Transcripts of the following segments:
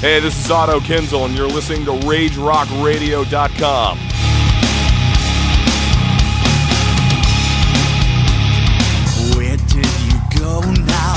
Hey, this is Otto Kinzel, and you're listening to RageRockRadio.com. Where did you go now?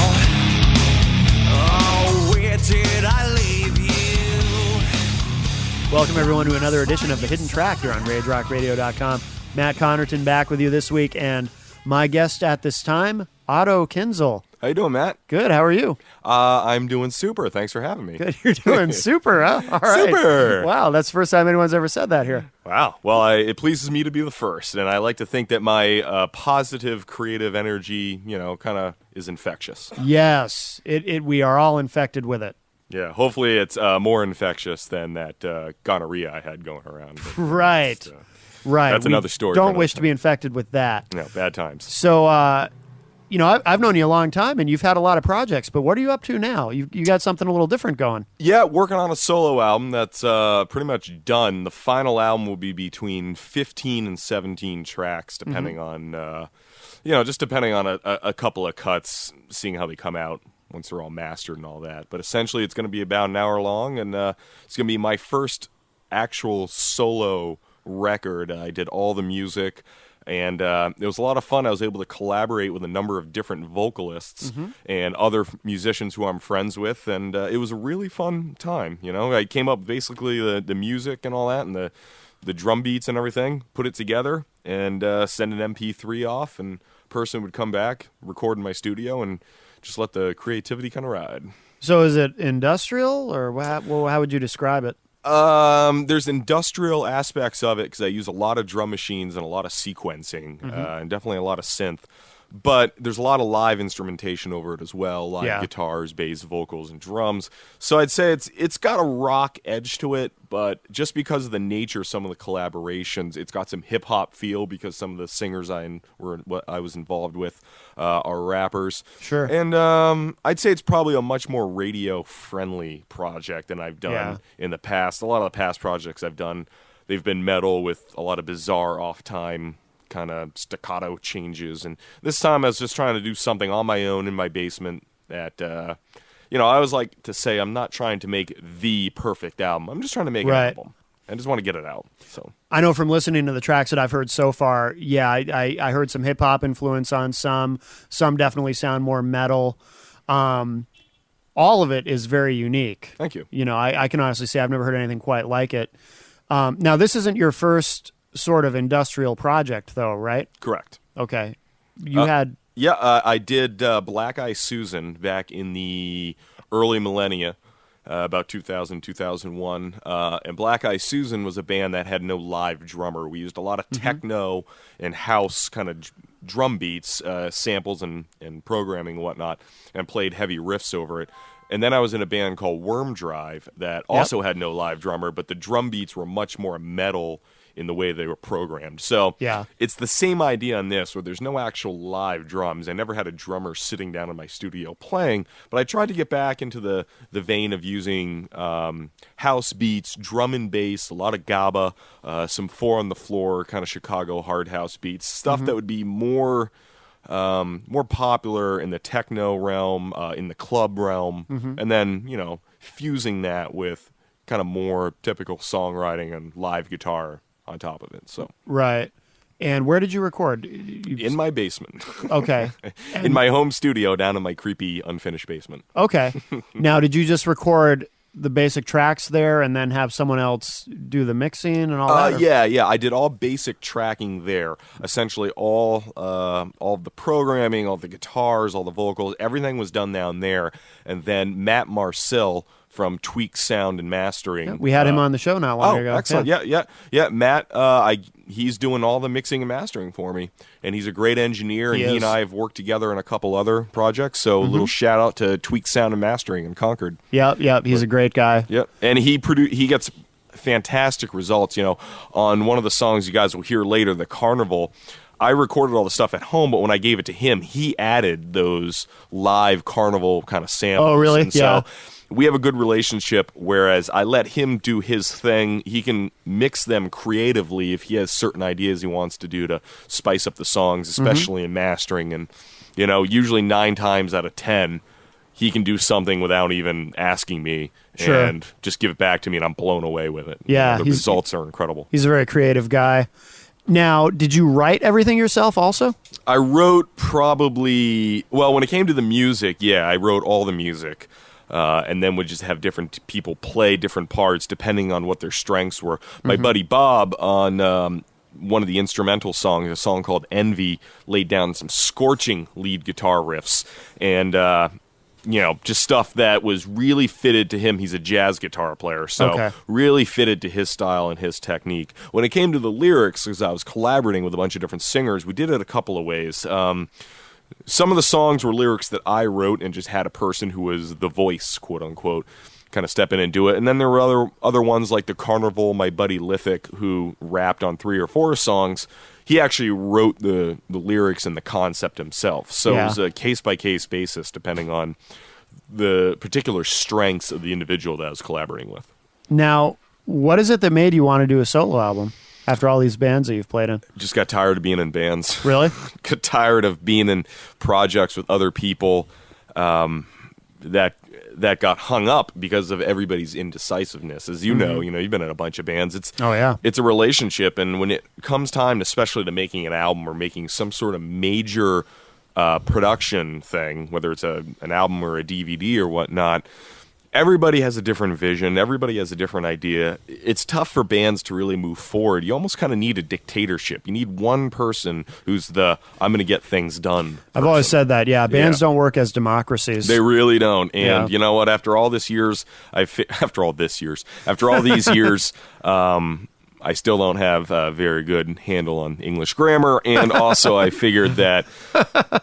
Oh, where did I leave you? Welcome, everyone, to another edition of The Hidden Track here on RageRockRadio.com. Matt Connerton back with you this week, and my guest at this time, Otto Kinzel. How you doing, Matt? Good. How are you? I'm doing super. Thanks for having me. Good. You're doing super, huh? All right. Super. Wow, that's the first time anyone's ever said that here. Wow. Well, it pleases me to be the first, and I like to think that my positive, creative energy, kind of is infectious. Yes. We are all infected with it. Yeah. Hopefully, it's more infectious than that gonorrhea I had going around. Right. Right. That's another story. Don't wish to be infected with that. No, bad times. So, I've known you a long time, and you've had a lot of projects, but what are you up to now? You got something a little different going. Yeah, working on a solo album that's pretty much done. The final album will be between 15 and 17 tracks, depending on, just depending on a couple of cuts, seeing how they come out once they're all mastered and all that. But essentially, it's going to be about an hour long, and it's going to be my first actual solo record. I did all the music. And it was a lot of fun. I was able to collaborate with a number of different vocalists and other musicians who I'm friends with, and it was a really fun time. I came up basically the music and all that, and the drum beats and everything, put it together, and send an MP3 off, and a person would come back, record in my studio, and just let the creativity kind of ride. So is it industrial, or how would you describe it? There's industrial aspects of it because I use a lot of drum machines and a lot of sequencing, and definitely a lot of synth. But there's a lot of live instrumentation over it as well, live guitars, bass, vocals, and drums. So I'd say it's got a rock edge to it, but just because of the nature of some of the collaborations, it's got some hip-hop feel because some of the singers I was involved with are rappers. Sure. And I'd say it's probably a much more radio-friendly project than I've done in the past. A lot of the past projects I've done, they've been metal with a lot of bizarre off-time kind of staccato changes, and this time I was just trying to do something on my own in my basement that I always like to say I'm not trying to make the perfect album. I'm just trying to make an album. I just want to get it out. So I know from listening to the tracks that I've heard so far, I heard some hip-hop influence on some definitely sound more metal. All of it is very unique. Thank you. I can honestly say I've never heard anything quite like it. Now, this isn't your first sort of industrial project, though, right? Correct. Okay. You had... Yeah, I did Black Eye Susan back in the early millennia, about 2000, 2001. And Black Eye Susan was a band that had no live drummer. We used a lot of techno and house kind of drum beats, samples and programming and whatnot, and played heavy riffs over it. And then I was in a band called Worm Drive that also had no live drummer, but the drum beats were much more metal in the way they were programmed. So it's the same idea on this, where there's no actual live drums. I never had a drummer sitting down in my studio playing, but I tried to get back into the vein of using house beats, drum and bass, a lot of GABA, some four on the floor, kind of Chicago hard house beats, stuff that would be more popular in the techno realm, in the club realm, and then, fusing that with kind of more typical songwriting and live guitar on top of it. So right. And where did you record? In my basement. Okay. In my home studio down in my creepy unfinished basement. Okay. Now, did you just record the basic tracks there and then have someone else do the mixing and all that? Yeah. I did all basic tracking there. Essentially all of the programming, all the guitars, all the vocals, everything was done down there. And then Matt Marcel from Tweak Sound and Mastering. Yeah, we had him on the show not long ago. Excellent. Yeah. Matt, he's doing all the mixing and mastering for me, and he's a great engineer, and he and I have worked together on a couple other projects, so a little shout out to Tweak Sound and Mastering in Concord. Yep, he's a great guy. Yep, and he gets fantastic results, on one of the songs you guys will hear later, The Carnival. I recorded all the stuff at home, but when I gave it to him, he added those live carnival kind of samples. Oh, really? And so we have a good relationship, whereas I let him do his thing. He can mix them creatively if he has certain ideas he wants to do to spice up the songs, especially in mastering. And, usually 9 times out of 10, he can do something without even asking me Sure. and just give it back to me, and I'm blown away with it. Yeah, the results are incredible. He's a very creative guy. Now, did you write everything yourself also? I wrote probably, well, when it came to the music, yeah, I wrote all the music. And then would just have different people play different parts depending on what their strengths were. My buddy Bob on one of the instrumental songs, a song called Envy, laid down some scorching lead guitar riffs and, just stuff that was really fitted to him. He's a jazz guitar player, so really fitted to his style and his technique. When it came to the lyrics, because I was collaborating with a bunch of different singers, we did it a couple of ways. Some of the songs were lyrics that I wrote and just had a person who was the voice, quote unquote, kind of step in and do it. And then there were other ones like The Carnival, my buddy Lithic, who rapped on 3 or 4 songs. He actually wrote the lyrics and the concept himself. So it was a case-by-case basis depending on the particular strengths of the individual that I was collaborating with. Now, what is it that made you want to do a solo album after all these bands that you've played in? Just got tired of being in bands. Really? Got tired of being in projects with other people that got hung up because of everybody's indecisiveness. As you know, you've been in a bunch of bands. It's a relationship, and when it comes time, especially to making an album or making some sort of major production thing, whether it's an album or a DVD or whatnot, everybody has a different vision. Everybody has a different idea. It's tough for bands to really move forward. You almost kind of need a dictatorship. You need one person who's the, I'm going to get things done person. I've always said that, bands don't work as democracies. They really don't. And you know what? After all these years, I still don't have a very good handle on English grammar, and also I figured that,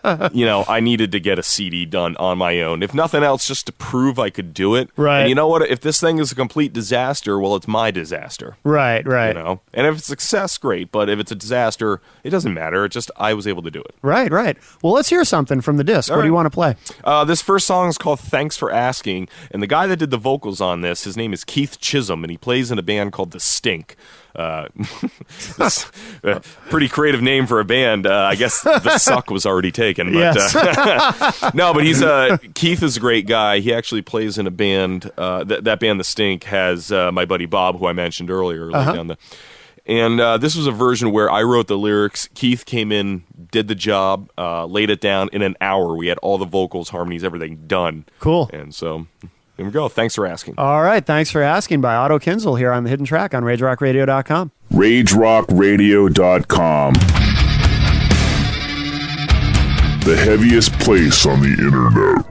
I needed to get a CD done on my own. If nothing else, just to prove I could do it. Right. And you know what? If this thing is a complete disaster, well, it's my disaster. Right. And if it's a success, great. But if it's a disaster, it doesn't matter. It's just I was able to do it. Right. Well, let's hear something from the disc. What do you want to play? This first song is called Thanks for Asking, and the guy that did the vocals on this, his name is Keith Chisholm, and he plays in a band called The Stink. Pretty creative name for a band. I guess The Suck was already taken. But, no, but Keith is a great guy. He actually plays in a band. That band, The Stink, has my buddy Bob, who I mentioned earlier. And this was a version where I wrote the lyrics. Keith came in, did the job, laid it down in an hour. We had all the vocals, harmonies, everything done. Cool. And so here we go. Thanks for asking. All right. Thanks for asking by Otto Kinzel here on The Hidden Track on RageRockRadio.com. RageRockRadio.com. The heaviest place on the internet.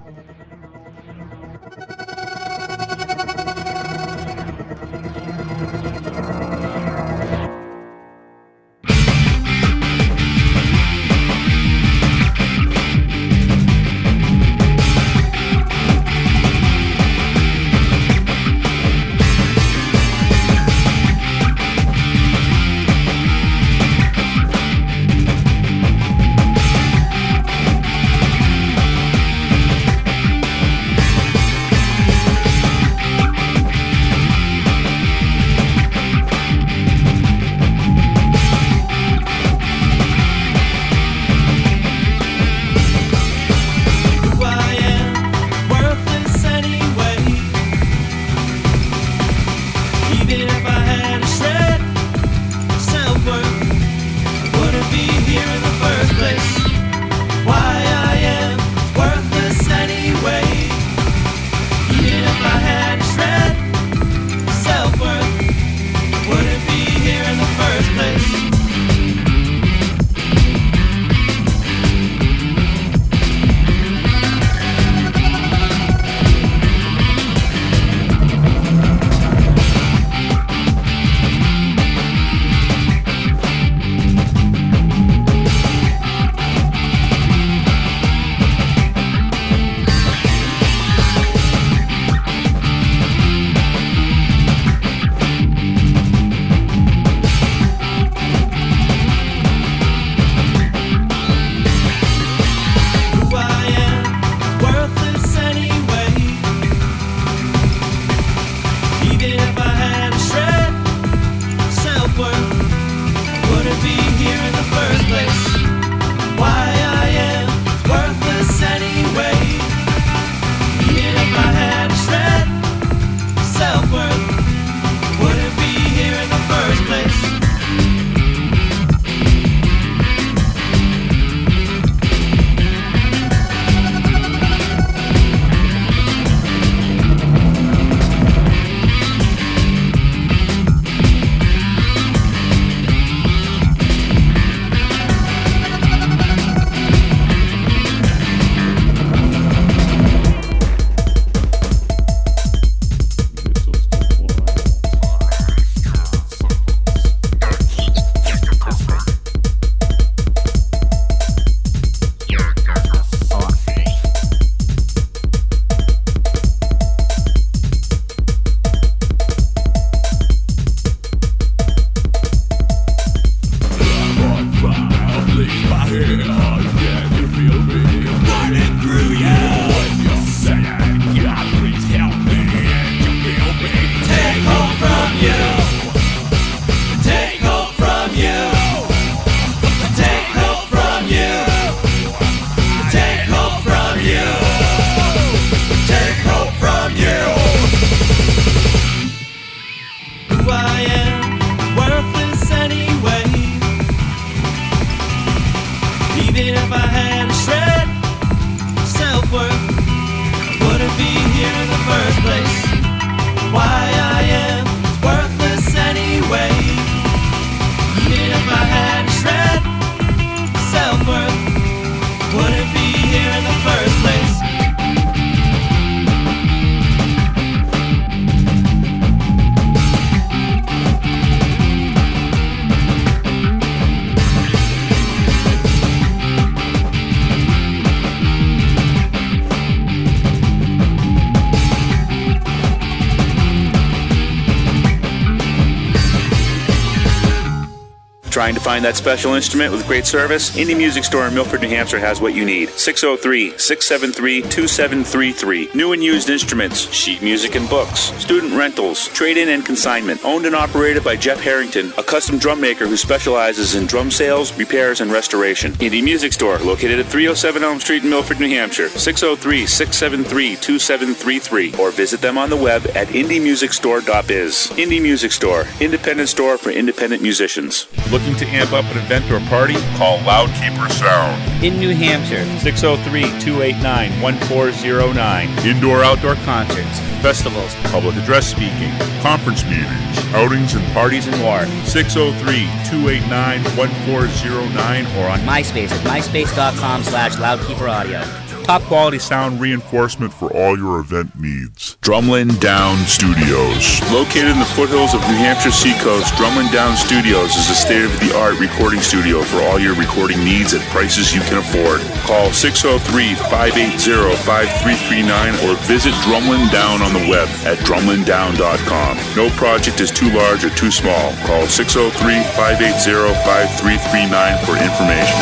Trying to find that special instrument with great service? Indie Music Store in Milford, New Hampshire has what you need. 603-673-2733. New and used instruments, sheet music and books, student rentals, trade-in and consignment. Owned and operated by Jeff Harrington, a custom drum maker who specializes in drum sales, repairs, and restoration. Indie Music Store, located at 307 Elm Street in Milford, New Hampshire. 603-673-2733. Or visit them on the web at indiemusicstore.biz. Indie Music Store, independent store for independent musicians. Looking to amp up an event or party? Call Loudkeeper Sound. In New Hampshire, 603-289-1409. indoor-outdoor concerts, festivals, Public address speaking, conference meetings, outings and parties, and more. 603-289-1409 Or on MySpace at myspace.com/loudkeeperaudio. top quality sound reinforcement for all your event needs. Drumlin Down Studios. Located in the foothills of New Hampshire Seacoast, Drumlin Down Studios is a state-of-the-art recording studio for all your recording needs at prices you can afford. Call 603-580-5339 or visit Drumlin Down on the web at drumlindown.com. No project is too large or too small. Call 603-580-5339 for information.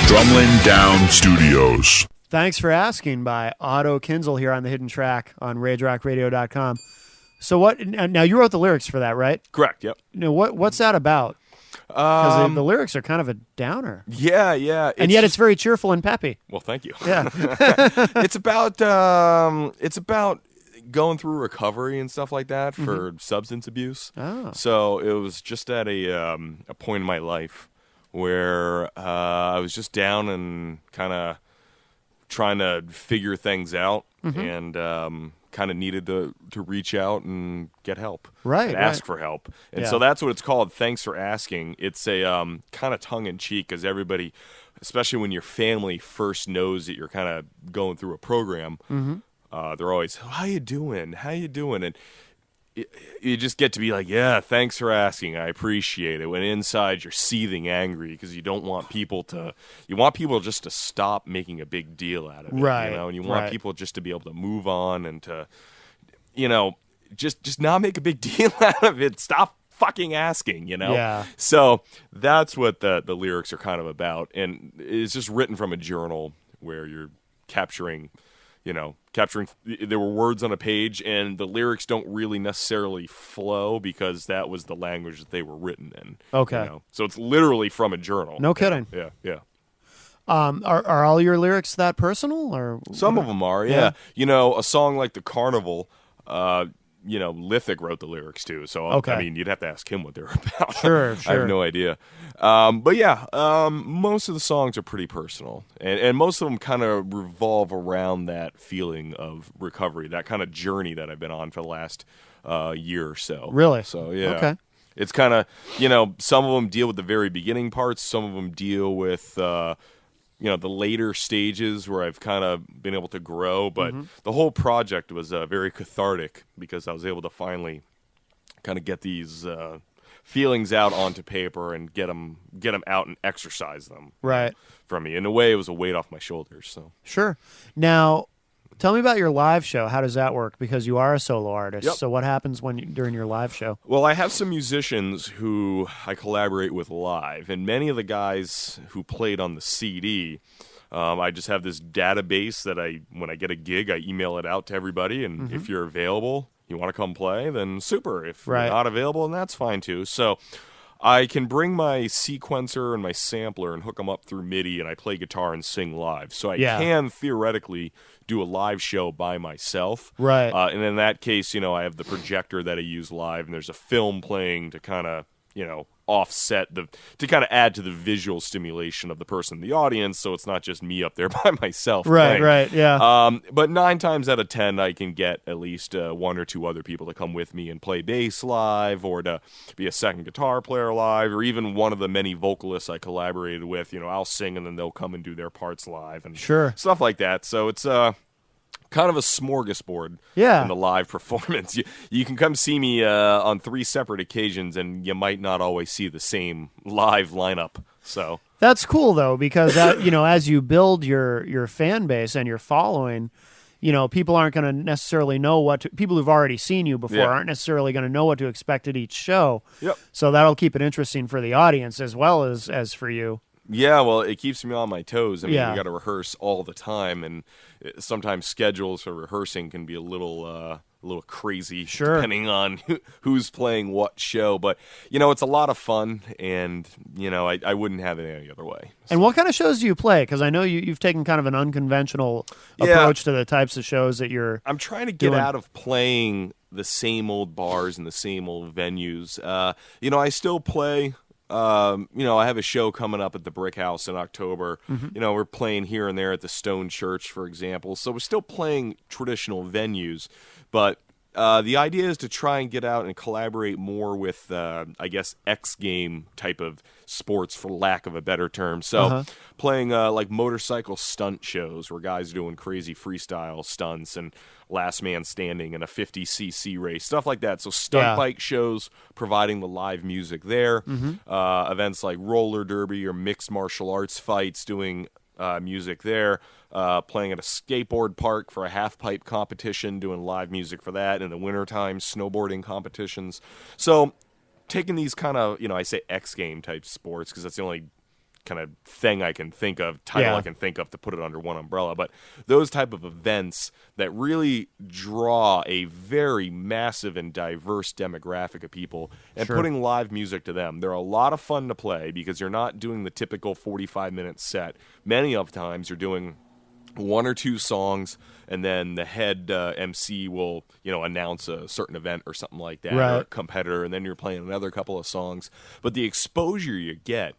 Drumlin Down Studios. Thanks for asking by Otto Kinzel here on the Hidden Track on RageRockRadio.com. So what? Now you wrote the lyrics for that, right? Correct. Yep. Now what's that about? Because the lyrics are kind of a downer. Yeah. And yet it's very cheerful and peppy. Well, thank you. Yeah. It's about going through recovery and stuff like that for substance abuse. Oh. So it was just at a point in my life where I was just down and kind of trying to figure things out and kind of needed to reach out and get help. Right, and ask for help. And so that's what it's called, Thanks for Asking. It's a kind of tongue-in-cheek because everybody, especially when your family first knows that you're kind of going through a program, they're always, how you doing? And you just get to be like, yeah, thanks for asking. I appreciate it. When inside you're seething angry because you don't want people to, you want people just to stop making a big deal out of it. Right. You know, and you want people just to be able to move on and to, you know, just not make a big deal out of it. Stop fucking asking, you know? Yeah. So that's what the lyrics are kind of about. And it's just written from a journal where you're capturing, there were words on a page, and the lyrics don't really necessarily flow because that was the language that they were written in. Okay. You know? So it's literally from a journal. No kidding. Yeah. Are all your lyrics that personal? Or Some of them are, yeah. You know, a song like The Carnival, Lithic wrote the lyrics too. So, I mean, you'd have to ask him what they're about. Sure. I have no idea. But yeah, most of the songs are pretty personal. And most of them kind of revolve around that feeling of recovery, that kind of journey that I've been on for the last year or so. Really? So, yeah. Okay. It's kind of, some of them deal with the very beginning parts. Some of them deal with the later stages where I've kind of been able to grow. But the whole project was very cathartic because I was able to finally kind of get these feelings out onto paper and get them out and exercise them from me. In a way, it was a weight off my shoulders. So Sure. Now, tell me about your live show. How does that work? Because you are a solo artist. Yep. So what happens during your live show? Well, I have some musicians who I collaborate with live, and many of the guys who played on the CD, I just have this database that when I get a gig, I email it out to everybody, and if you're available, you want to come play, then super. If you're not available, then that's fine too. So I can bring my sequencer and my sampler and hook them up through MIDI, and I play guitar and sing live. So I can theoretically do a live show by myself. Right. And in that case, I have the projector that I use live, and there's a film playing to kind of, offset to kind of add to the visual stimulation of the person in the audience, so it's not just me up there by myself. Right, yeah. But 9 times out of 10, I can get at least 1 or 2 other people to come with me and play bass live, or to be a second guitar player live, or even one of the many vocalists I collaborated with. I'll sing and then they'll come and do their parts live and stuff like that. So it's kind of a smorgasbord in the live performance. You can come see me on 3 separate occasions, and you might not always see the same live lineup. So that's cool though, because as you build your fan base and your following, people aren't going to necessarily know people who've already seen you before aren't necessarily going to know what to expect at each show. Yep. So that'll keep it interesting for the audience as well as for you. Yeah, well, it keeps me on my toes. I mean, Yeah. we got to rehearse all the time, and sometimes schedules for rehearsing can be a little crazy, Sure. depending on who's playing what show. But it's a lot of fun, and I wouldn't have it any other way. And what kind of shows do you play? Because I know you've taken kind of an unconventional Yeah. approach to the types of shows that you're. I'm trying to get doing. out of playing the same old bars and the same old venues. I still play. I have a show coming up at the Brick House in October. Mm-hmm. We're playing here and there at the Stone Church, for example. So we're still playing traditional venues, but the idea is to try and get out and collaborate more with, I guess, X game type of sports, for lack of a better term. So playing like motorcycle stunt shows where guys are doing crazy freestyle stunts and last man standing in a 50cc race, stuff like that. So stunt bike shows, providing the live music there. Events like roller derby or mixed martial arts fights, doing music there. Playing at a skateboard park for a half-pipe competition, doing live music for that. In the wintertime, snowboarding competitions. So taking these kind of, I say X game type sports because that's the only kind of thing I can think of, title I can think of to put it under one umbrella. But those type of events that really draw a very massive and diverse demographic of people and putting live music to them. They're a lot of fun to play because you're not doing the typical 45-minute set. Many of times you're doing one or two songs, and then the head MC will, announce a certain event or something like that, or a competitor, and then you're playing another couple of songs. But the exposure you get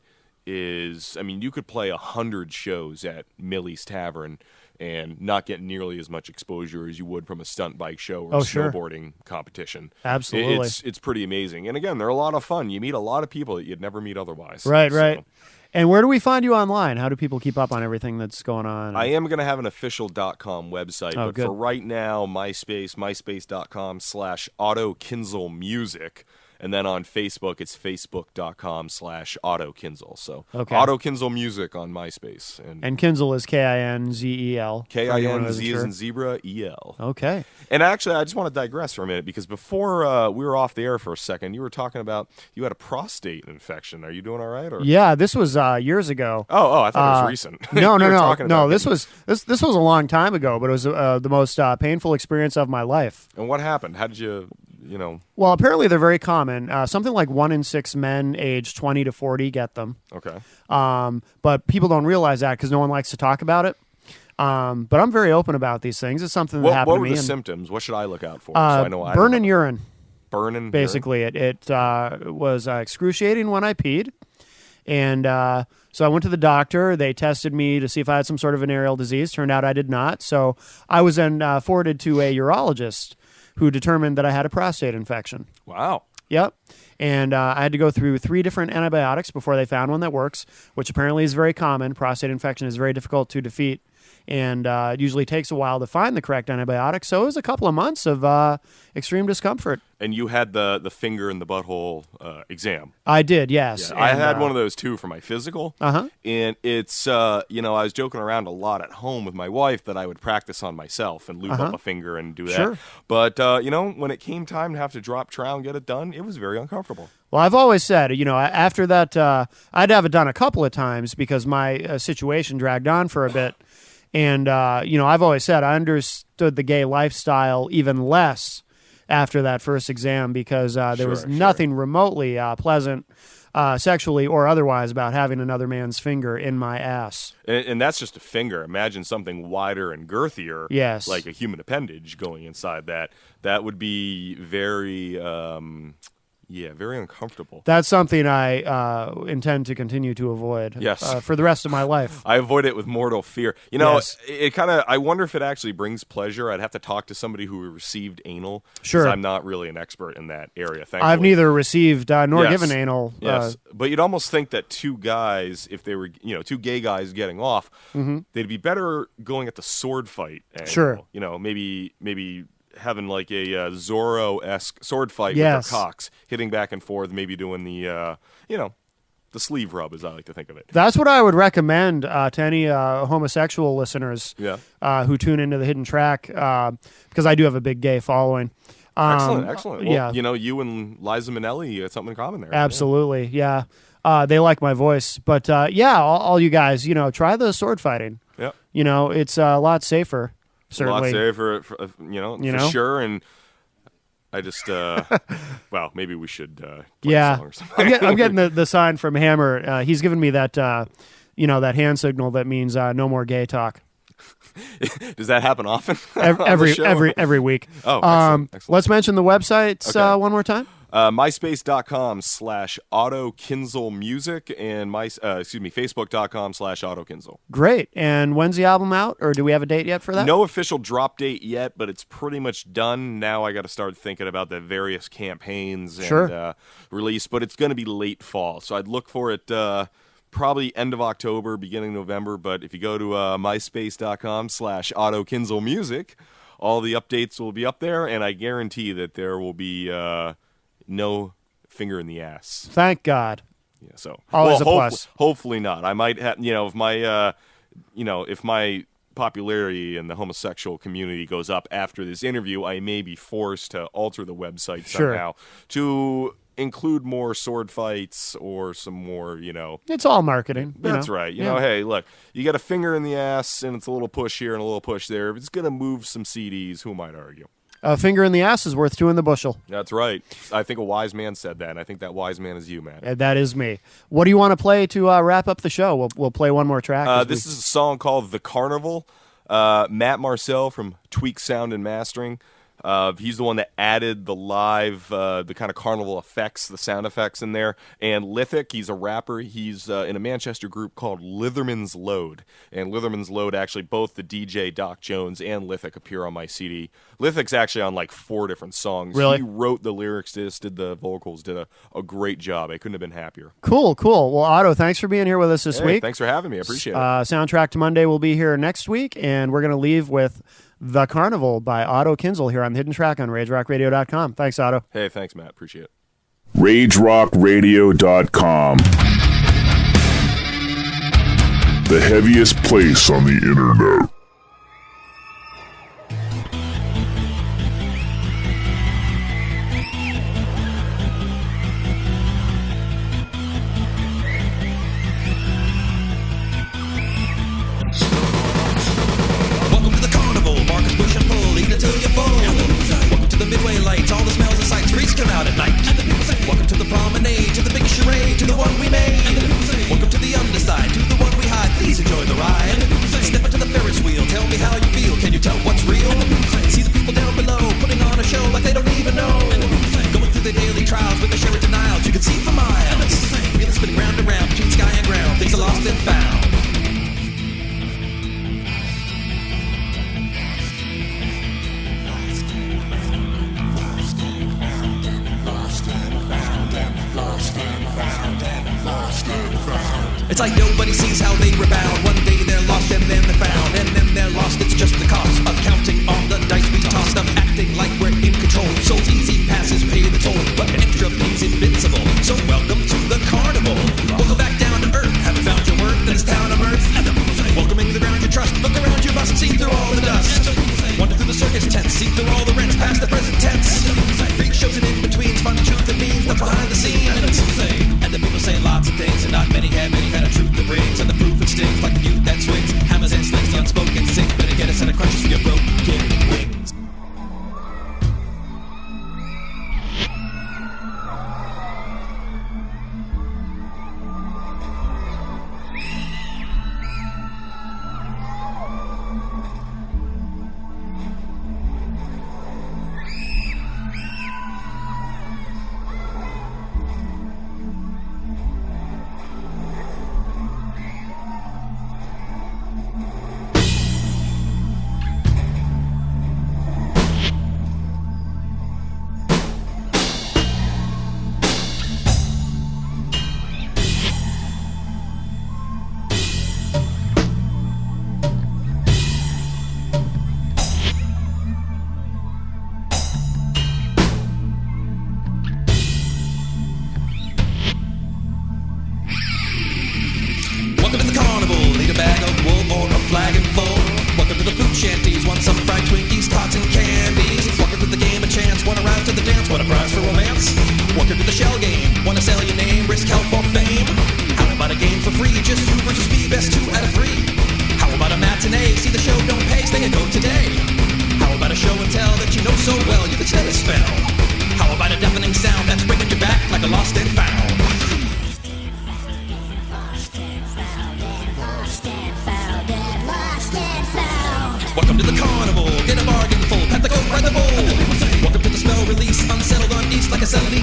is, you could play 100 shows at Millie's Tavern and not get nearly as much exposure as you would from a stunt bike show or a snowboarding competition. Absolutely. It's pretty amazing. And again, they're a lot of fun. You meet a lot of people that you'd never meet otherwise. Right. So, And where do we find you online? How do people keep up on everything that's going on? I am going to have an official.com website, but good. for right now, myspace.com/Otto Kinzel Music. And then on Facebook, it's facebook.com/Otto Kinzel. So Otto Kinzel Music on MySpace. And Kinzel is Kinzel. K-I-N-Z as in zebra, E-L. Okay. And actually, I just want to digress for a minute because before we were off the air for a second, you were talking about you had a prostate infection. Are you doing all right? Or? Yeah, this was years ago. Oh, I thought it was recent. No. No, This was a long time ago, but it was the most painful experience of my life. And what happened? How did you? Well, apparently they're very common. Something like 1 in 6 men aged 20 to 40 get them. Okay. But people don't realize that because no one likes to talk about it. But I'm very open about these things. It's something that happened to me. What were the symptoms? What should I look out for? So I know burning urine. Burning basically, urine? it was excruciating when I peed. And so I went to the doctor. They tested me to see if I had some sort of venereal disease. Turned out I did not. So I was then forwarded to a urologist who determined that I had a prostate infection. Wow. Yep. And I had to go through 3 different antibiotics before they found one that works, which apparently is very common. Prostate infection is very difficult to defeat, and it usually takes a while to find the correct antibiotic. So it was a couple of months of extreme discomfort. And you had the finger in the butthole exam. I did, yes. Yeah, I had one of those too for my physical. And it's, I was joking around a lot at home with my wife that I would practice on myself and lube up a finger and do that. Sure. But, when it came time to have to drop trowel and get it done, it was very uncomfortable. Well, I've always said, after that, I'd have it done a couple of times because my situation dragged on for a bit. And, I've always said I understood the gay lifestyle even less after that first exam because there was nothing remotely pleasant sexually or otherwise about having another man's finger in my ass. And that's just a finger. Imagine something wider and girthier, yes, like a human appendage going inside that. That would be very... very uncomfortable. That's something I intend to continue to avoid. Yes. For the rest of my life. I avoid it with mortal fear. Yes. It kind of. I wonder if it actually brings pleasure. I'd have to talk to somebody who received anal. Sure. I'm not really an expert in that area. Thankfully. I've neither received nor given anal. Yes, but you'd almost think that 2 guys, if they were, 2 gay guys getting off, they'd be better going at the sword fight angle. Sure. Maybe having like a Zorro-esque sword fight with Yes. their cocks, hitting back and forth, maybe doing the, the sleeve rub, as I like to think of it. That's what I would recommend to any homosexual listeners Yeah. who tune into the Hidden Track, because I do have a big gay following. Excellent. Well, yeah. You and Liza Minnelli, you got something in common there. Absolutely, yeah. They like my voice. But, all you guys, try the sword fighting. Yeah. It's a lot safer, certainly. A lot safer, for sure. And I just, well, maybe we should play a song or something. I'm getting the sign from Hammer. He's giving me that, that hand signal that means no more gay talk. Does that happen often? every week. Oh, excellent. Let's mention the websites one more time. MySpace.com/Otto Kinzel Music and Facebook.com/Otto Kinzel. Great. And when's the album out, or do we have a date yet for that? No official drop date yet, but it's pretty much done. Now I got to start thinking about the various campaigns and release, but it's going to be late fall. So I'd look for it probably end of October, beginning of November. But if you go to MySpace.com/Otto Kinzel Music, all the updates will be up there, and I guarantee that there will be no finger in the ass. Thank God. Yeah, so always a plus. Hopefully not. I might have, if my, if my popularity in the homosexual community goes up after this interview, I may be forced to alter the website somehow to include more sword fights or some more, It's all marketing. That's right. Hey, look, you got a finger in the ass, and it's a little push here and a little push there. If it's going to move some CDs, who might argue? A finger in the ass is worth two in the bushel. That's right. I think a wise man said that, and I think that wise man is you, man. That is me. What do you want to play to wrap up the show? We'll play one more track. This is a song called The Carnival. Matt Marcel from Tweak Sound and Mastering. He's the one that added the live, the kind of carnival effects, the sound effects in there. And Lithic, he's a rapper. He's in a Manchester group called Litherman's Load. And Litherman's Load, actually, both the DJ Doc Jones and Lithic appear on my CD. Lithic's actually on like 4 different songs. Really? He wrote the lyrics, did the vocals, did a great job. I couldn't have been happier. Cool. Well, Otto, thanks for being here with us this week. Thanks for having me. I appreciate it. Soundtrack to Monday will be here next week, and we're going to leave with The Carnival by Otto Kinzel here on the Hidden Track on RageRockRadio.com. Thanks, Otto. Hey, thanks, Matt. Appreciate it. RageRockRadio.com. The heaviest place on the internet. Midway lights, all the smells and sights, freaks come out at night. And the people say, welcome to the promenade, to the big charade, to the one we made. And the people say, welcome to the underside, to the one we hide, please enjoy the ride. And the people say, step into the Ferris wheel, tell me how you feel, can you tell what's real? And the people say, see the people down below, putting on a show like they don't even know. And the people say, going through the daily trials with the Sherry denials, you can see for miles. And the people say, wheeling spinning round and round, between sky and ground, things are lost and found. It's like nobody sees how they rebound. One day they're lost and then they're found. And then they're lost, it's just the cost of counting on the dice we tossed, of acting like we're in control. So easy passes pay the toll, but an extra pay's invincible. So welcome to the carnival. Welcome back down to earth. Haven't found your worth in this town of mirth. Welcoming the ground you trust. Look around, you must see through all the dust. Wander through the circus tent, see through all the rents, past the present tense. Freak shows and in-betweens, find the truth and means, the behind the scenes. And the people say lots of things, and not many have any kind of truth that brings. And the proof it stings like the youth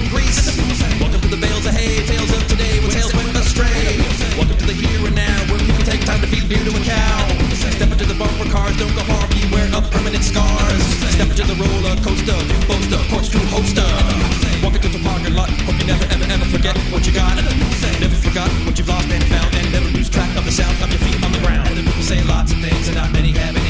in Greece. Welcome to the bales of hay, tales of today, where tales went astray. Welcome to the here and now, where people take time to feed beer to a cow. Step into the bumper cars, don't go far, beware of permanent scars. Step into the roller coaster, new poster, corkscrew holster. Walk into the parking lot, hope you never ever ever forget what you got. Never forgot what you've lost and found, and never lose track of the sound of your feet on the ground. And people say lots of things and not many have it.